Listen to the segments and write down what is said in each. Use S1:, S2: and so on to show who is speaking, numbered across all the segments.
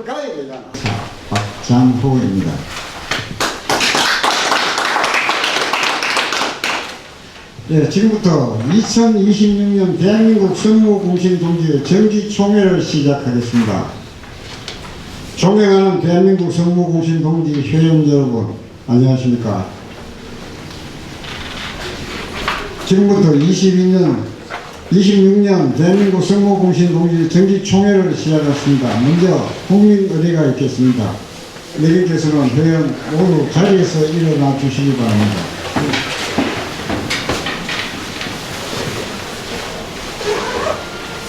S1: 더 가야 되잖아. 박장호입니다. 네, 지금부터 2026년 대한민국 선무공신 동지의 정기총회를 시작하겠습니다. 존경하는 대한민국 선무공신 동지 회원 여러분, 안녕하십니까? 지금부터 26년 대한민국 선무공신 동지 정기총회를 시작했습니다. 먼저 국민의례가 있겠습니다. 내림께서는 회원 모두 자리에서 일어나 주시기 바랍니다.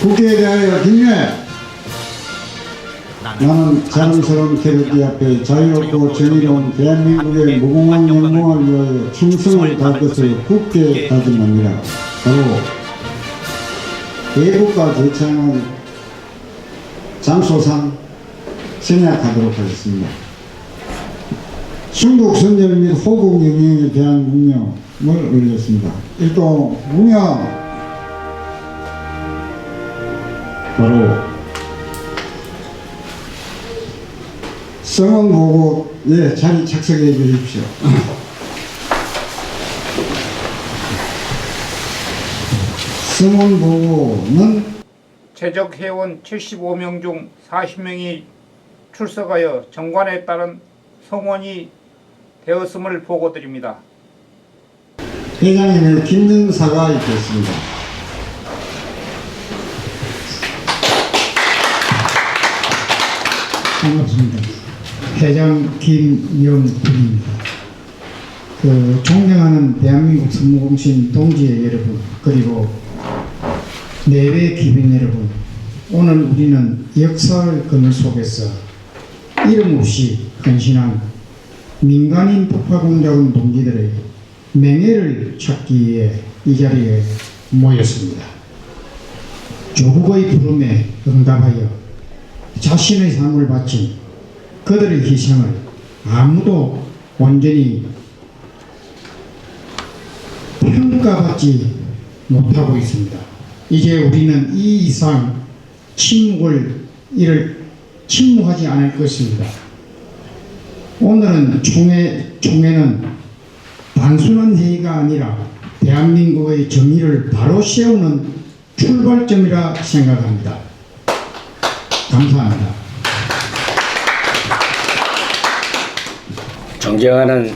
S1: 국회에 대하여 김유해. 나는 자랑스러운 태극기 앞에 자유롭고 정의로운 대한민국의 무궁한 영광을 위하여 충성을 다할 것을 굳게 다짐합니다. 바로 애국가 제창을 장소상 생략하도록 하겠습니다. 순국 선열 및 호국 영령에 대한 묵념을 올렸습니다. 일동 묵념. 바로 성원 보고 자리 착석해 주십시오. 성원 보고는
S2: 최적 회원 75명 중 40명이 출석하여 정관에 따른 성원이 되었음을 보고드립니다.
S1: 회장님의 김윤사가 있겠습니다.
S3: 반갑습니다. 회장 김영필입니다. 존경하는 대한민국 선무공신 동지 여러분, 그리고 내외 귀빈 여러분, 오늘 우리는 역사의 그늘 속에서 이름 없이 헌신한 민간인 북파공작원 동지들의 명예를 찾기 위해 이 자리에 모였습니다. 조국의 부름에 응답하여 자신의 삶을 바친 그들의 희생을 아무도 온전히 평가받지 못하고 있습니다. 이제 우리는 이 이상 침묵하지 않을 것입니다. 오늘은 총회는 단순한 회의가 아니라 대한민국의 정의를 바로 세우는 출발점이라 생각합니다. 감사합니다.
S4: 존경하는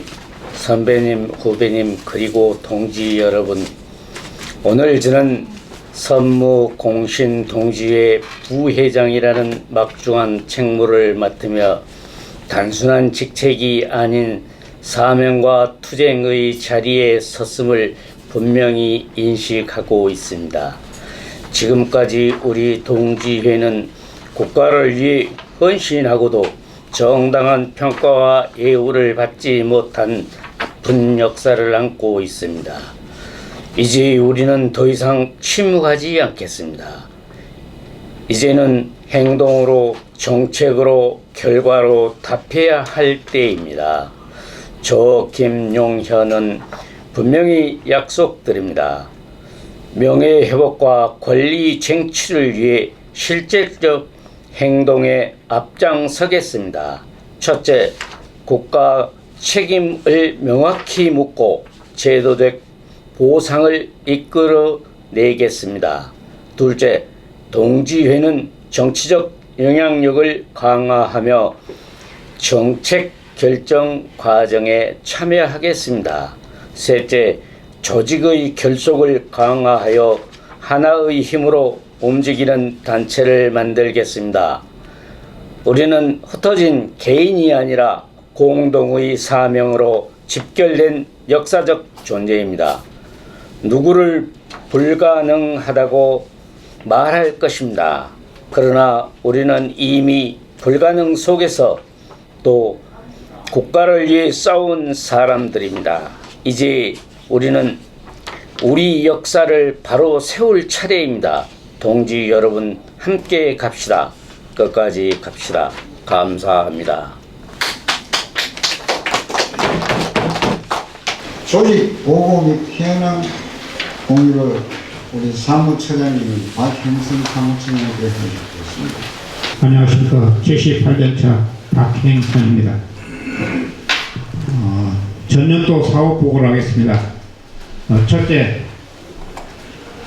S4: 선배님, 후배님, 그리고 동지 여러분, 오늘 저는 선무공신 동지회 부회장이라는 막중한 책무를 맡으며 단순한 직책이 아닌 사명과 투쟁의 자리에 섰음을 분명히 인식하고 있습니다. 지금까지 우리 동지회는 국가를 위해 헌신하고도 정당한 평가와 예우를 받지 못한 아픈 역사를 안고 있습니다. 이제 우리는 더 이상 침묵하지 않겠습니다. 이제는 행동으로, 정책으로, 결과로 답해야 할 때입니다. 저 김용현은 분명히 약속드립니다. 명예회복과 권리 쟁취를 위해 실질적 행동에 앞장서겠습니다. 첫째, 국가 책임을 명확히 묻고 제도적 보상을 이끌어내겠습니다. 둘째, 동지회는 정치적 영향력을 강화하며 정책 결정 과정에 참여하겠습니다. 셋째, 조직의 결속을 강화하여 하나의 힘으로 움직이는 단체를 만들겠습니다. 우리는 흩어진 개인이 아니라 공동의 사명으로 집결된 역사적 존재입니다. 누구를 불가능하다고 말할 것입니다. 그러나 우리는 이미 불가능 속에서 또 국가를 위해 싸운 사람들입니다. 이제 우리는 우리 역사를 바로 세울 차례입니다. 동지 여러분, 함께 갑시다. 끝까지 갑시다. 감사합니다.
S1: 조직 보고 및 현황 공유를 우리 사무처장님 박형승 사무처장님께 해주셨습니다.
S3: 안녕하십니까. 78년차 박행선입니다. 전년도 사업 보고를 하겠습니다. 첫째,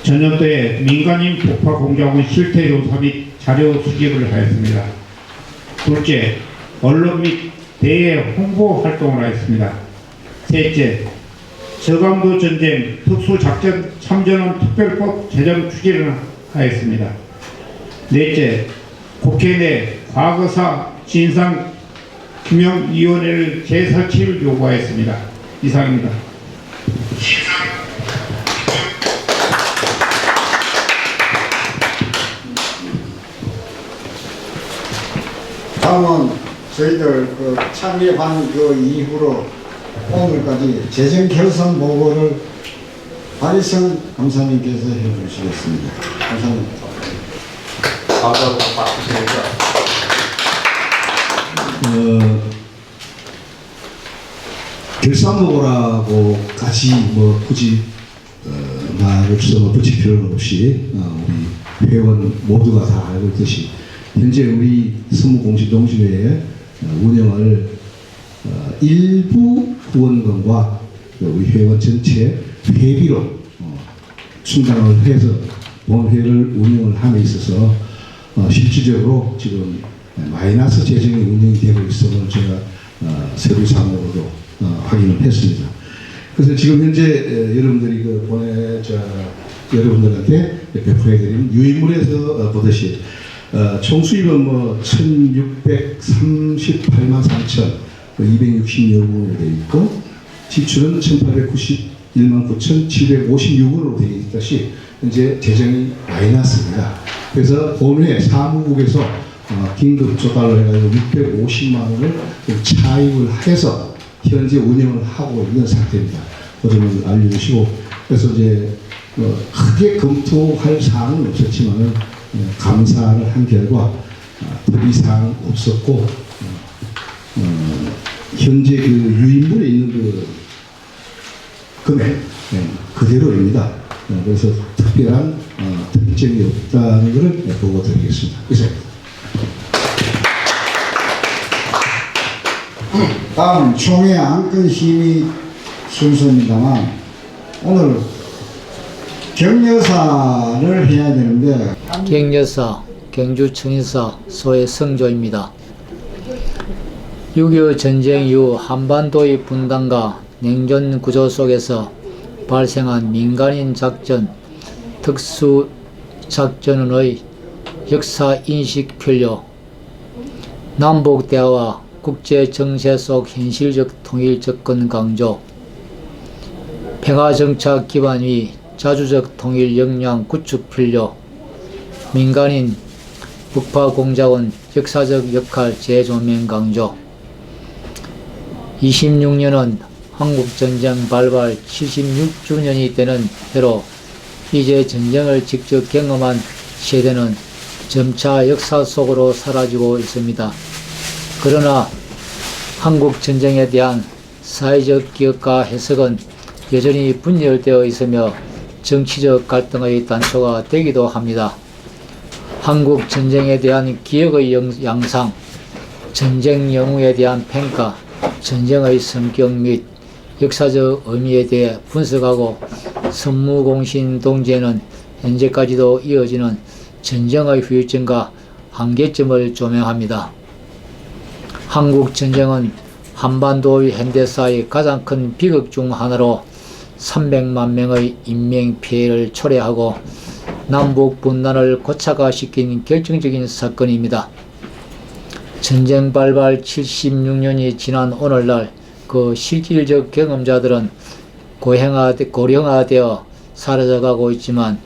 S3: 전년도에 민간인 폭파 공작원 실태 조사 및 자료 수집을 하였습니다. 둘째, 언론 및 대외 홍보 활동을 하였습니다. 셋째, 저강도 전쟁 특수작전 참전원 특별법 제정 추진을 하였습니다. 넷째, 국회 내 과거사 진상규명위원회를 재설치를 요구하였습니다. 이상입니다.
S1: 다음은 저희들 그 창립한 그 이후로 오늘까지 재정 결산 보고를 박일성 감사님께서 해주시겠습니다. 감사합니다.
S5: 결산보고라고까지 뭐 굳이 말을 붙일 필요는 없이 우리 회원 모두가 다 알고 있듯이 현재 우리 서무공시동지회의 운영을 일부 후원금과 우리 회원 전체 회비로 충당을 해서 본회를 운영을 함에 있어서 실질적으로 지금 마이너스 재정이 운영이 되고 있음을 제가 세부상으로도 확인을 했습니다. 그래서 지금 현재 여러분들이 여러분들한테 배포해드린 유인물에서 보듯이 총 수입은 뭐 1,638만 4,260여 원으로 되어 있고 지출은 1,891만 9,756원으로 되어 있다시 현재 재정이 마이너스입니다. 그래서 본회 사무국에서 긴급 조달을 해가지고 650만 원을 차입을 해서 현재 운영을 하고 있는 상태입니다. 그 점을 알려주시고 그래서 이제 크게 검토할 사항은 없었지만 감사를 한 결과 특이 사항 없었고 현재 그 유인물에 있는 그 금액 그대로입니다. 그래서 특별한 특징이 없다는 것을 보고 드리겠습니다. 이상입니다.
S1: 다음 총회 안건 심의 순서입니다만 오늘 격려사를 해야 되는데
S6: 격려사, 경주청인사, 소의 성조입니다. 6.25 전쟁 이후 한반도의 분단과 냉전 구조 속에서 발생한 민간인 작전, 특수작전의 역사인식 편료, 남북대화와 국제정세 속 현실적 통일접근 강조, 평화정착 기반 위 자주적 통일 역량 구축 필요, 민간인 북파공작원 역사적 역할 재조명 강조. 26년은 한국전쟁 발발 76주년이 되는 해로 이제 전쟁을 직접 경험한 세대는 점차 역사 속으로 사라지고 있습니다. 그러나 한국전쟁에 대한 사회적 기억과 해석은 여전히 분열되어 있으며 정치적 갈등의 단초가 되기도 합니다. 한국전쟁에 대한 기억의 양상, 전쟁 영웅에 대한 평가, 전쟁의 성격 및 역사적 의미에 대해 분석하고 선무공신 동지에는 현재까지도 이어지는 전쟁의 후유증과 한계점을 조명합니다. 한국전쟁은 한반도의 현대사의 가장 큰 비극 중 하나로 300만 명의 인명피해를 초래하고 남북 분단을 고착화시킨 결정적인 사건입니다. 전쟁 발발 76년이 지난 오늘날 그 실질적 경험자들은 고령화되어 사라져가고 있지만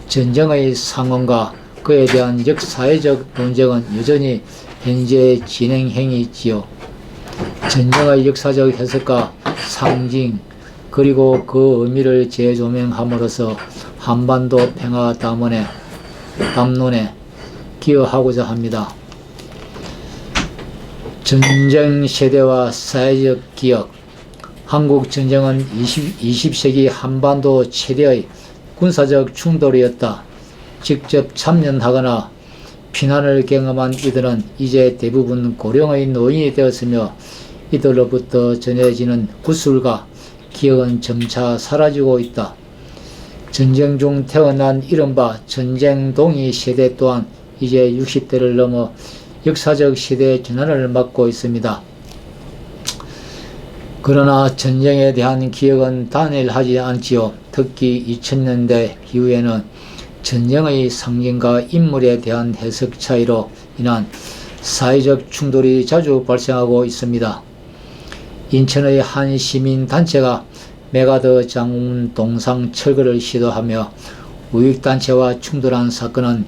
S6: 전쟁의 상황과 그에 대한 역사회적 논쟁은 여전히 현재 진행형이 있지요. 전쟁의 역사적 해석과 상징 그리고 그 의미를 재조명함으로써 한반도 평화 담론에 기여하고자 합니다. 전쟁 세대와 사회적 기억. 한국 전쟁은 20세기 한반도 최대의 군사적 충돌이었다. 직접 참여하거나 피난을 경험한 이들은 이제 대부분 고령의 노인이 되었으며 이들로부터 전해지는 구술과 기억은 점차 사라지고 있다. 전쟁 중 태어난 이른바 전쟁동이 세대 또한 이제 60대를 넘어 역사적 시대의 전환을 맞고 있습니다. 그러나 전쟁에 대한 기억은 단일하지 않지요. 특히 2000년대 이후에는 전쟁의 상징과 인물에 대한 해석 차이로 인한 사회적 충돌이 자주 발생하고 있습니다. 인천의 한 시민단체가 메가더 장군 동상 철거를 시도하며 우익단체와 충돌한 사건은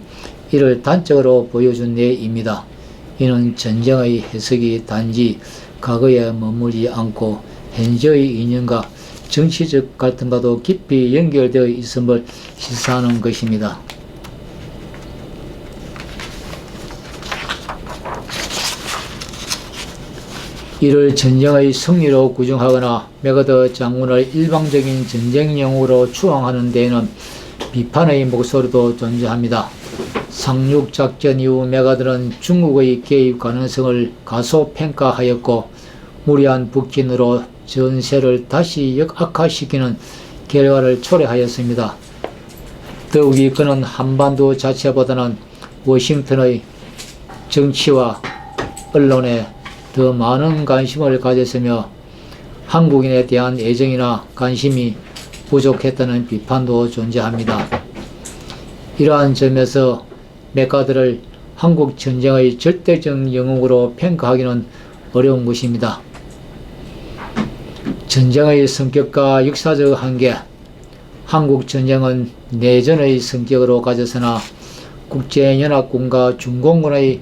S6: 이를 단적으로 보여준 예입니다. 이는 전쟁의 해석이 단지 과거에 머물지 않고 현재의 이념과 정치적 갈등과도 깊이 연결되어 있음을 시사하는 것입니다. 이를 전쟁의 승리로 규정하거나 메가더 장군을 일방적인 전쟁 영웅으로 추앙하는 데에는 비판의 목소리도 존재합니다. 상륙작전 이후 메가더는 중국의 개입 가능성을 가소평가하였고 무리한 북진으로 전세를 다시 역악화시키는 결과를 초래하였습니다. 더욱이 그는 한반도 자체보다는 워싱턴의 정치와 언론에 더 많은 관심을 가졌으며 한국인에 대한 애정이나 관심이 부족했다는 비판도 존재합니다. 이러한 점에서 메가더를 한국 전쟁의 절대적 영웅으로 평가하기는 어려운 것입니다. 전쟁의 성격과 역사적 한계, 한국 전쟁은 내전의 성격으로 가졌으나 국제연합군과 중공군의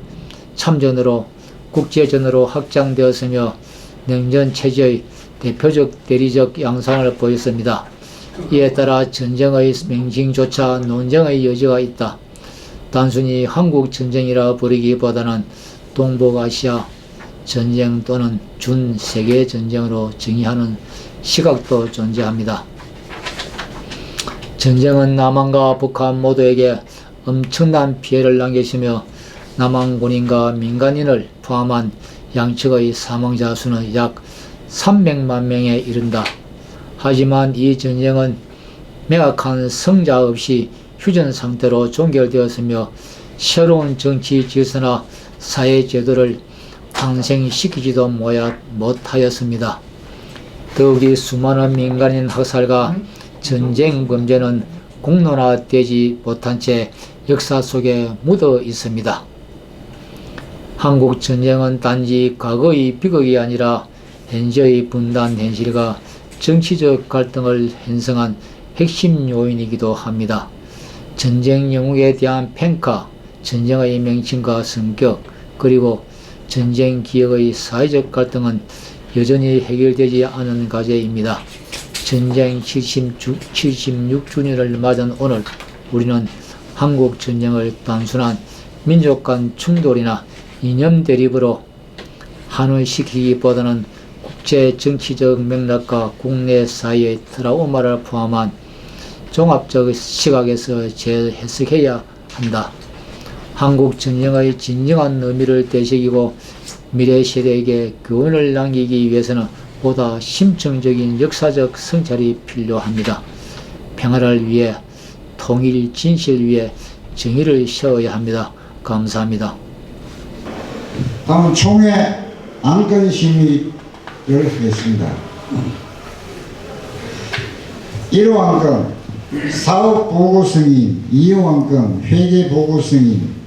S6: 참전으로 국제전으로 확장되었으며 냉전 체제의 대표적 대리적 양상을 보였습니다. 이에 따라 전쟁의 명칭조차 논쟁의 여지가 있다. 단순히 한국 전쟁이라 부르기보다는 동북아시아 전쟁 또는 준세계 전쟁으로 정의하는 시각도 존재합니다. 전쟁은 남한과 북한 모두에게 엄청난 피해를 남겼으며 남한 군인과 민간인을 포함한 양측의 사망자 수는 약 300만 명에 이른다. 하지만 이 전쟁은 명확한 성자 없이 휴전 상태로 종결되었으며 새로운 정치 질서나 사회 제도를 탄생시키지도 못하였습니다. 더욱이 수많은 민간인 학살과 전쟁 범죄는 공론화되지 못한 채 역사 속에 묻어 있습니다. 한국 전쟁은 단지 과거의 비극이 아니라 현재의 분단 현실과 정치적 갈등을 형성한 핵심 요인이기도 합니다. 전쟁 영웅에 대한 평가, 전쟁의 명칭과 성격, 그리고 전쟁 기억의 사회적 갈등은 여전히 해결되지 않은 과제입니다. 전쟁 76주년을 맞은 오늘 우리는 한국 전쟁을 단순한 민족 간 충돌이나 이념 대립으로 한원시키기보다는 국제 정치적 맥락과 국내 사회의 트라우마를 포함한 종합적 시각에서 재해석해야 한다. 한국 전쟁의 진정한 의미를 되새기고 미래 세대에게 교훈을 남기기 위해서는 보다 심층적인 역사적 성찰이 필요합니다. 평화를 위해, 통일 진실을 위해 정의를 세워야 합니다. 감사합니다.
S1: 다음은 총회 안건 심의를 하겠습니다. 1호 안건 사업 보고 승인, 2호 안건 회계 보고 승인,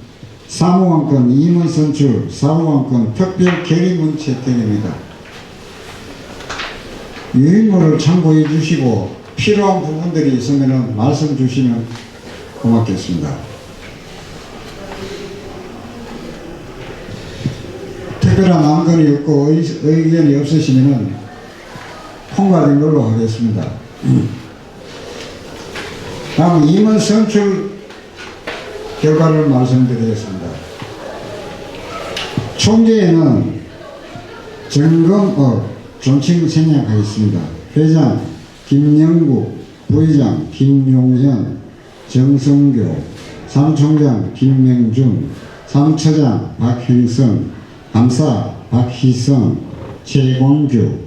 S1: 3호 안건 임원 선출, 4호 안건 특별 결의문 채택입니다. 유인물을 참고해 주시고 필요한 부분들이 있으면 말씀 주시면 고맙겠습니다. 특별한 안건이 없고 의견이 없으시면 통과된 걸로 하겠습니다. 다음 임원 선출 결과를 말씀드리겠습니다. 총재에는 정검업 존칭 생략하겠습니다. 회장 김영국, 부회장 김용현, 정성교, 사무총장 김명준, 사무처장 박행성, 감사 박희성, 최광규,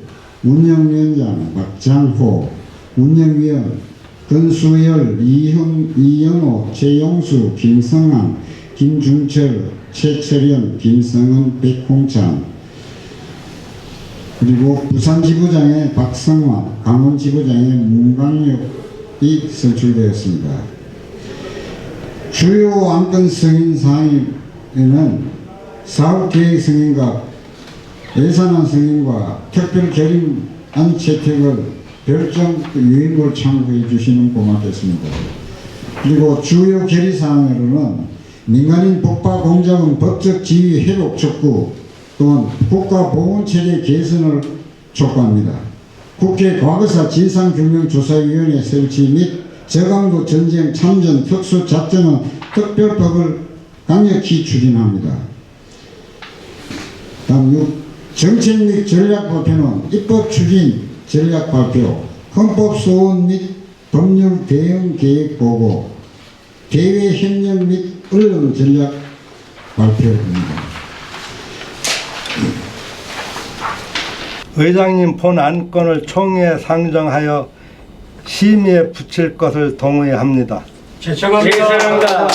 S1: 운영위원장 박장호, 운영위원 권수열, 이영호, 최용수, 김성환, 김중철, 최철현, 김성은, 백홍찬, 그리고 부산지부장의 박성환, 강원지부장의 문광엽이 선출되었습니다. 주요 안건 승인 사항에는 사업계획 승인과 예산안 승인과 특별 결의안 채택을 별점 유인을 참고해 주시면 고맙겠습니다. 그리고 주요 결의사항으로는 민간인 폭파 공작은 법적 지위 회복 촉구 또한 국가보훈체계 개선을 촉구합니다. 국회 과거사 진상규명조사위원회 설치 및 저강도 전쟁 참전 특수작전은 특별법을 강력히 추진합니다. 다음 정책 및 전략 발표는 입법 추진 전략 발표, 헌법 소원 및 법률 대응 계획 보고, 대외 협력 및 언론 전략 발표입니다.
S7: 의장님 본 안건을 총회에 상정하여 심의에 붙일 것을 동의합니다.
S4: 제청합니다.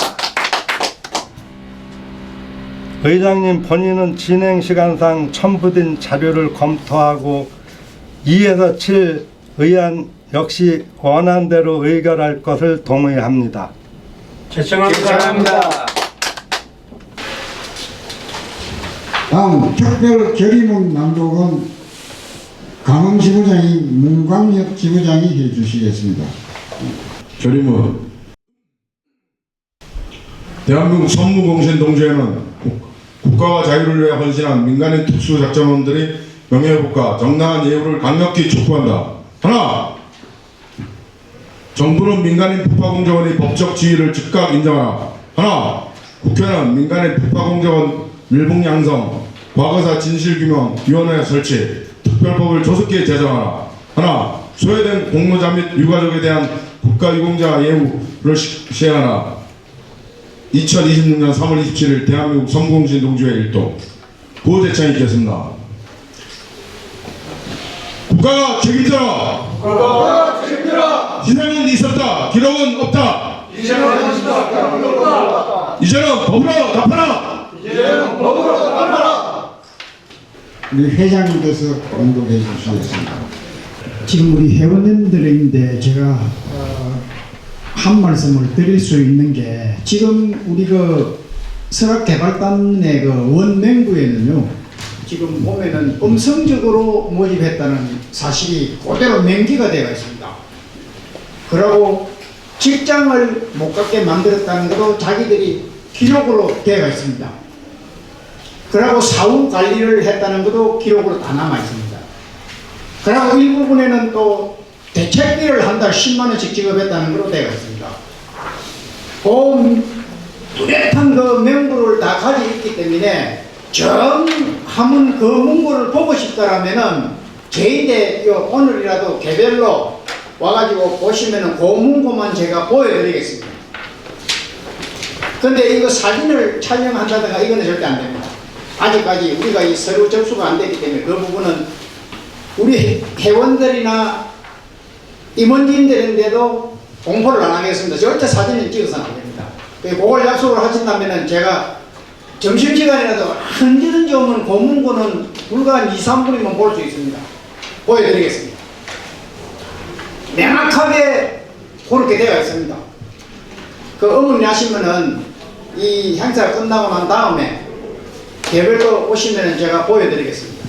S7: 의장님 본인은 진행 시간상 첨부된 자료를 검토하고 2에서 7 의안 역시 원안대로 의결할 것을 동의합니다.
S4: 제청합니다.
S1: 다음 특별 결의문 낭독은 강원지부장이 문광엽 지부장이 해주시겠습니다.
S8: 결의문. 대한민국 선무공신 동지회는 국가와 자유를 위해 헌신한 민간인 특수작전원들이 명예회복과 정당한 예우를 강력히 촉구한다. 하나, 정부는 민간인 폭파공작원의 법적 지위를 즉각 인정하라. 하나, 국회는 민간인 폭파공작원 밀봉 양성, 과거사 진실규명위원회 설치, 특별법을 조속히 제정하라. 하나, 소외된 공로자 및 유가족에 대한 국가유공자 예우를 시행하라. 2026년 3월 27일 대한민국 선무공신 동지회 일동 구호대창이 있겠습니다. 국가가 책임져라. 국가가 책임져라. 희생은 있었다. 기록은 없다. 이제는 법으로 답하라.
S1: 우리 회장님께서 언급해 주시겠습니다.
S9: 지금 우리 회원님들인데 제가 한 말씀을 드릴 수 있는 게 지금 우리 그 설악개발단의 그 원맹부에는요 지금 보면은 음성적으로 모집했다는 사실이 그대로 명기가 되어 있습니다. 그리고 직장을 못 갖게 만들었다는 것도 자기들이 기록으로 되어 있습니다. 그리고 사후 관리를 했다는 것도 기록으로 다 남아 있습니다. 그리고 일부분에는 또 대책비를 한 달 10만 원씩 지급했다는 것으로 되어 있습니다. 뚜렷한 그 명부를 다 가지고 있기 때문에 한번 그 문구를 보고 싶다라면은 저희들 오늘이라도 개별로 와가지고 보시면은 그 문구만 제가 보여드리겠습니다. 근데 이거 사진을 촬영한다든가 이거는 절대 안 됩니다. 아직까지 우리가 이 서류 접수가 안 되기 때문에 그 부분은 우리 회원들이나 임원진들인데도 공포를 안 하겠습니다. 절대 사진을 찍어서는 안 됩니다. 그걸 약속을 하신다면 제가 점심시간이라도 언제든지 오면 그 문구는 불과 한 2, 3분이면 볼 수 있습니다. 보여드리겠습니다. 명확하게 그렇게 되어 있습니다. 그 의문하시면은 이 행사가 끝나고 난 다음에 개별로 오시면은 제가 보여드리겠습니다.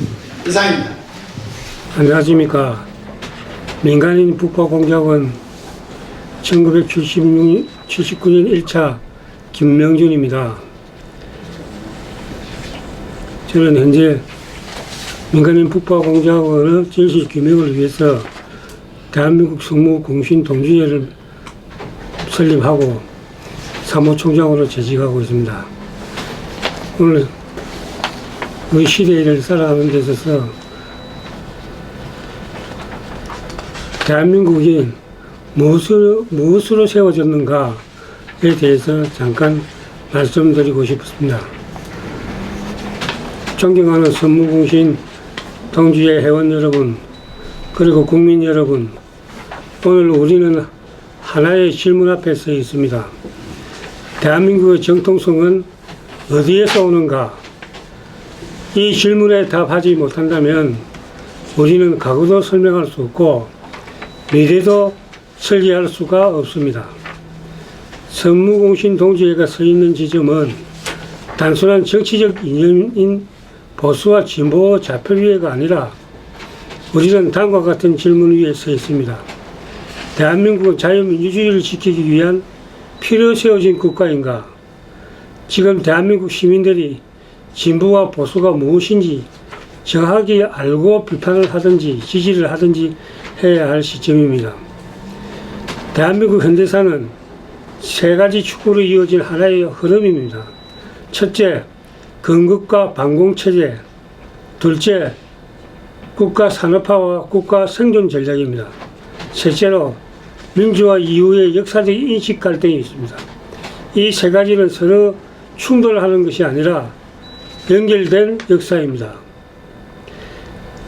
S9: 이상입니다.
S10: 안녕하십니까. 민간인 북파공작원 1979년 1차 김명준입니다. 저는 현재 민간인 북파공작원의 진실 규명을 위해서 대한민국 선무공신 동지회를 설립하고 사무총장으로 재직하고 있습니다. 오늘 우리 시대를 살아가는 데 있어서 대한민국이 무엇으로 세워졌는가에 대해서 잠깐 말씀드리고 싶습니다. 존경하는 선무공신 동지의 회원 여러분, 그리고 국민 여러분, 오늘 우리는 하나의 질문 앞에 서 있습니다. 대한민국의 정통성은 어디에서 오는가? 이 질문에 답하지 못한다면 우리는 과거도 설명할 수 없고 미래도 설계할 수가 없습니다. 선무공신 동지회가 서 있는 지점은 단순한 정치적 이념인 보수와 진보 좌표 위에가 아니라 우리는 다음과 같은 질문 위에 서 있습니다. 대한민국은 자유민주주의를 지키기 위한 필요 세워진 국가인가? 지금 대한민국 시민들이 진보와 보수가 무엇인지 정확히 알고 비판을 하든지 지지를 하든지 해야 할 시점입니다. 대한민국 현대사는 세 가지 축으로 이어진 하나의 흐름입니다. 첫째, 건국과 반공체제. 둘째, 국가 산업화와 국가 생존 전략입니다. 셋째로, 민주화 이후의 역사적 인식 갈등이 있습니다. 이 세 가지는 서로 충돌하는 것이 아니라 연결된 역사입니다.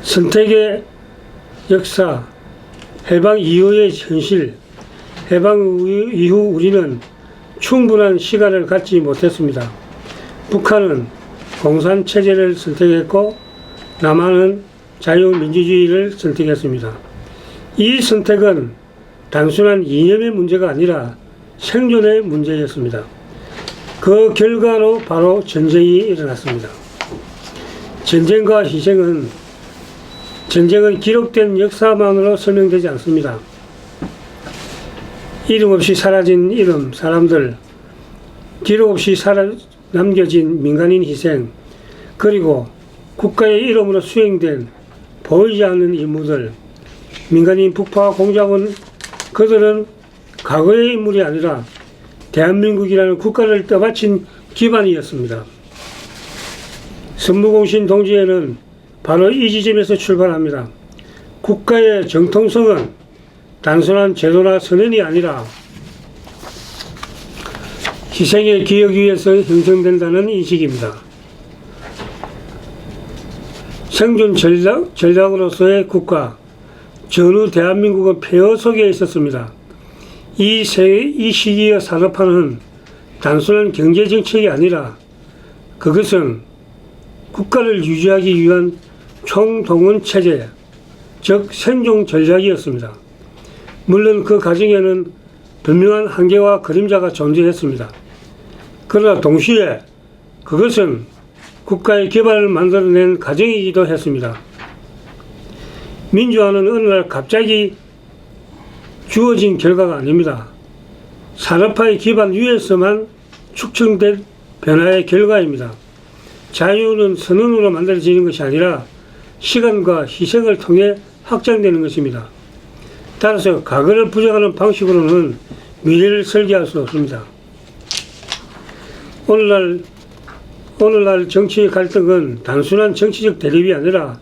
S10: 선택의 역사, 해방 이후의 현실, 해방 이후 우리는 충분한 시간을 갖지 못했습니다. 북한은 공산체제를 선택했고 남한은 자유민주주의를 선택했습니다. 이 선택은 단순한 이념의 문제가 아니라 생존의 문제였습니다. 그 결과로 바로 전쟁이 일어났습니다. 전쟁과 희생은 전쟁은 기록된 역사만으로 설명되지 않습니다. 이름 없이 사라진 이름, 사람들, 기록 없이 남겨진 민간인 희생, 그리고 국가의 이름으로 수행된 보이지 않는 임무들, 민간인 북파 공작원, 그들은 과거의 인물이 아니라 대한민국이라는 국가를 떠받친 기반이었습니다. 선무공신 동지회는 바로 이 지점에서 출발합니다. 국가의 정통성은 단순한 제도나 선언이 아니라 희생의 기억 위에서 형성된다는 인식입니다. 생존 전략으로서의 국가, 전후 대한민국은 폐허 속에 있었습니다. 이 시기의 산업화는 단순한 경제정책이 아니라 그것은 국가를 유지하기 위한 총동원체제, 즉 생존 전략이었습니다. 물론 그 과정에는 분명한 한계와 그림자가 존재했습니다. 그러나 동시에 그것은 국가의 개발을 만들어낸 과정이기도 했습니다. 민주화는 어느 날 갑자기 주어진 결과가 아닙니다. 산업화의 기반 위에서만 축적된 변화의 결과입니다. 자유는 선언으로 만들어지는 것이 아니라 시간과 희생을 통해 확장되는 것입니다. 따라서 과거를 부정하는 방식으로는 미래를 설계할 수 없습니다. 오늘날 정치의 갈등은 단순한 정치적 대립이 아니라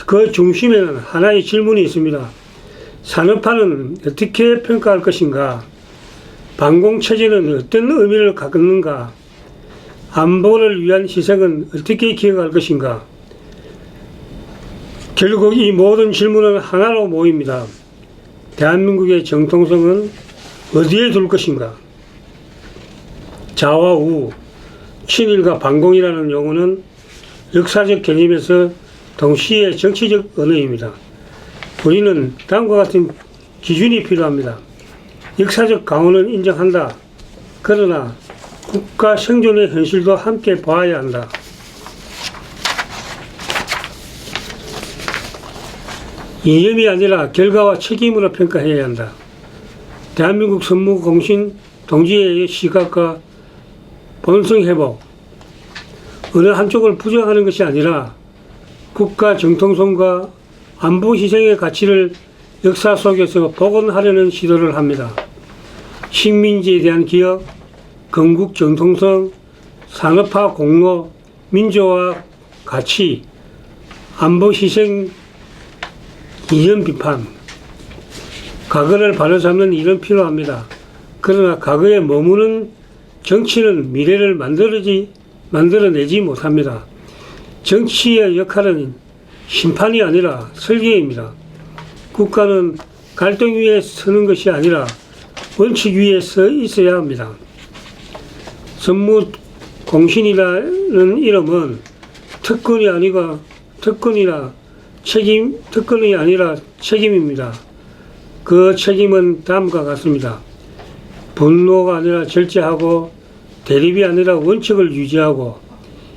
S10: 그 중심에는 하나의 질문이 있습니다. 산업화는 어떻게 평가할 것인가? 반공체제는 어떤 의미를 갖는가? 안보를 위한 희생은 어떻게 기억할 것인가? 결국 이 모든 질문은 하나로 모입니다. 대한민국의 정통성은 어디에 둘 것인가? 좌와 우, 친일과 반공이라는 용어는 역사적 개념에서 동시에 정치적 언어입니다. 우리는 다음과 같은 기준이 필요합니다. 역사적 강원은 인정한다. 그러나 국가 생존의 현실도 함께 봐야 한다. 이념이 아니라 결과와 책임으로 평가해야 한다. 대한민국 선무공신 동지회의 시각과 본성회복, 어느 한쪽을 부정하는 것이 아니라 국가 정통성과 안보 희생의 가치를 역사 속에서 복원하려는 시도를 합니다. 식민지에 대한 기억, 건국 정통성, 산업화 공로, 민주화 가치, 안보 희생 이념 비판, 과거를 바로잡는 일은 필요합니다. 그러나 과거에 머무는 정치는 미래를 만들어내지 못합니다. 정치의 역할은 심판이 아니라 설계입니다. 국가는 갈등 위에 서는 것이 아니라 원칙 위에 서 있어야 합니다. 선무공신이라는 이름은 특권이 아니라 책임입니다. 그 책임은 다음과 같습니다. 분노가 아니라 절제하고, 대립이 아니라 원칙을 유지하고,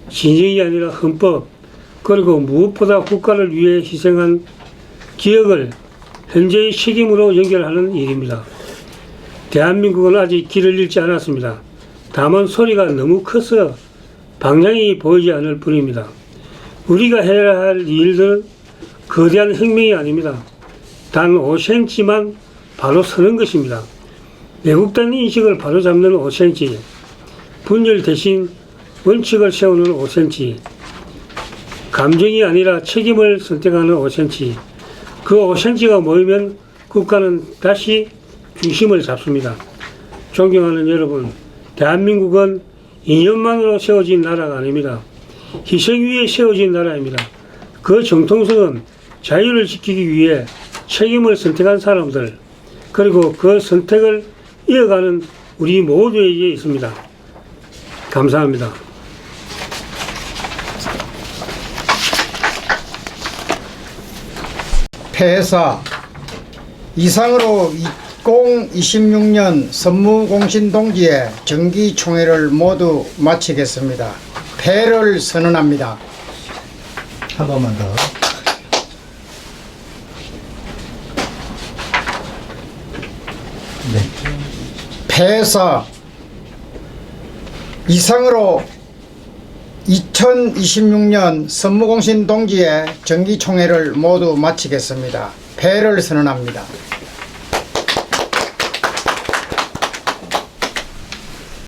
S10: 진영이 아니라 헌법, 그리고 무엇보다 국가를 위해 희생한 기억을 현재의 책임으로 연결하는 일입니다. 대한민국은 아직 길을 잃지 않았습니다. 다만 소리가 너무 커서 방향이 보이지 않을 뿐입니다. 우리가 해야 할 일들은 거대한 혁명이 아닙니다. 단 5cm만 바로 서는 것입니다. 왜곡된 인식을 바로잡는 5cm, 분열 대신 원칙을 세우는 5cm, 감정이 아니라 책임을 선택하는 5cm, 그 5cm가 모이면 국가는 다시 중심을 잡습니다. 존경하는 여러분, 대한민국은 이념만으로 세워진 나라가 아닙니다. 희생 위에 세워진 나라입니다. 그 정통성은 자유를 지키기 위해 책임을 선택한 사람들, 그리고 그 선택을 이어가는 우리 모두에게 있습니다. 감사합니다.
S11: 폐사 이상으로 2026년 선무공신동지의 정기총회를 모두 마치겠습니다. 폐를 선언합니다.
S7: 한 번만 더.
S11: 폐사 이상으로 2026년 선무공신 동지의 정기총회를 모두 마치겠습니다. 폐를 선언합니다.